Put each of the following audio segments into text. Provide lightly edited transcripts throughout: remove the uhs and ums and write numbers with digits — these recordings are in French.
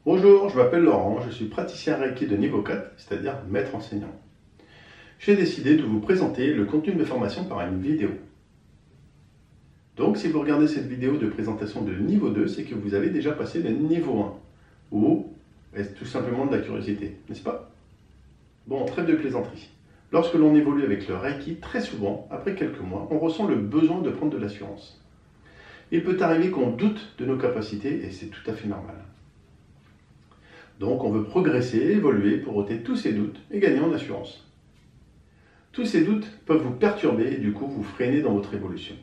Bonjour, je m'appelle Laurent, je suis praticien Reiki de niveau 4, c'est-à-dire maître enseignant. J'ai décidé de vous présenter le contenu de mes formations par une vidéo. Donc si vous regardez cette vidéo de présentation de niveau 2, c'est que vous avez déjà passé le niveau 1, ou est-ce tout simplement de la curiosité, n'est-ce pas? Bon, trêve de plaisanterie. Lorsque l'on évolue avec le Reiki, très souvent, après quelques mois, on ressent le besoin de prendre de l'assurance. Il peut arriver qu'on doute de nos capacités et c'est tout à fait normal. Donc on veut progresser, évoluer pour ôter tous ces doutes et gagner en assurance. Tous ces doutes peuvent vous perturber et du coup vous freiner dans votre évolution.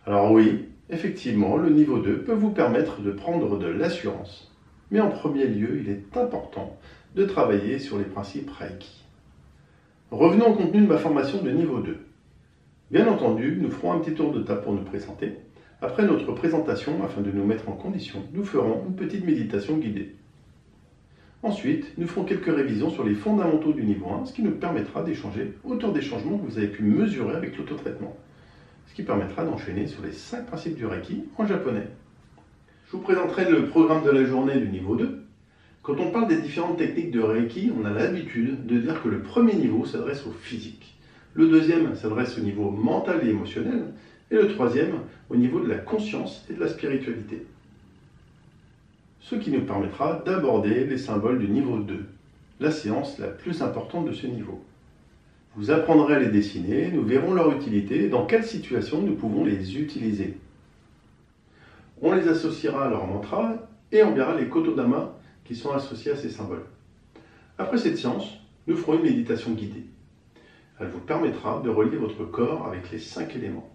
Alors oui, effectivement, le niveau 2 peut vous permettre de prendre de l'assurance. Mais en premier lieu, il est important de travailler sur les principes Reiki. Revenons au contenu de ma formation de niveau 2. Bien entendu, nous ferons un petit tour de table pour nous présenter. Après notre présentation, afin de nous mettre en condition, nous ferons une petite méditation guidée. Ensuite, nous ferons quelques révisions sur les fondamentaux du niveau 1, ce qui nous permettra d'échanger autour des changements que vous avez pu mesurer avec l'autotraitement, ce qui permettra d'enchaîner sur les 5 principes du Reiki en japonais. Je vous présenterai le programme de la journée du niveau 2. Quand on parle des différentes techniques de Reiki, on a l'habitude de dire que le premier niveau s'adresse au physique, le deuxième s'adresse au niveau mental et émotionnel, et le troisième au niveau de la conscience et de la spiritualité. Ce qui nous permettra d'aborder les symboles du niveau 2, la séance la plus importante de ce niveau. Vous apprendrez à les dessiner, nous verrons leur utilité et dans quelles situations nous pouvons les utiliser. On les associera à leur mantra et on verra les kotodama qui sont associés à ces symboles. Après cette séance, nous ferons une méditation guidée. Elle vous permettra de relier votre corps avec les 5 éléments.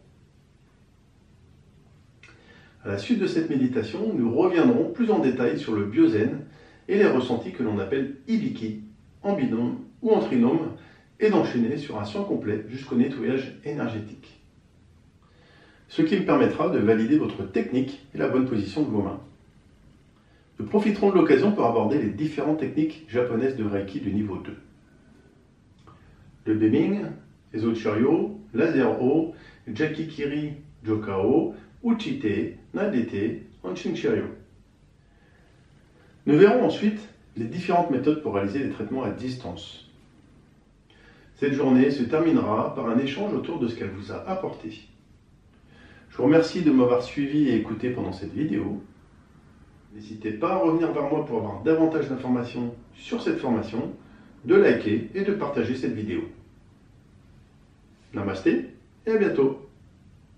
À la suite de cette méditation, nous reviendrons plus en détail sur le byozen et les ressentis que l'on appelle ibiki, en binôme ou en trinôme, et d'enchaîner sur un soin complet jusqu'au nettoyage énergétique. Ce qui me permettra de valider votre technique et la bonne position de vos mains. Nous profiterons de l'occasion pour aborder les différentes techniques japonaises de Reiki du niveau 2. Le Beiming, Ezo-Chiryo, Laser-O, Jakikiri Jokao, Uchite, Nadete, Hanshin-Chiryo. Nous verrons ensuite les différentes méthodes pour réaliser les traitements à distance. Cette journée se terminera par un échange autour de ce qu'elle vous a apporté. Je vous remercie de m'avoir suivi et écouté pendant cette vidéo. N'hésitez pas à revenir vers moi pour avoir davantage d'informations sur cette formation, de liker et de partager cette vidéo. Namasté et à bientôt.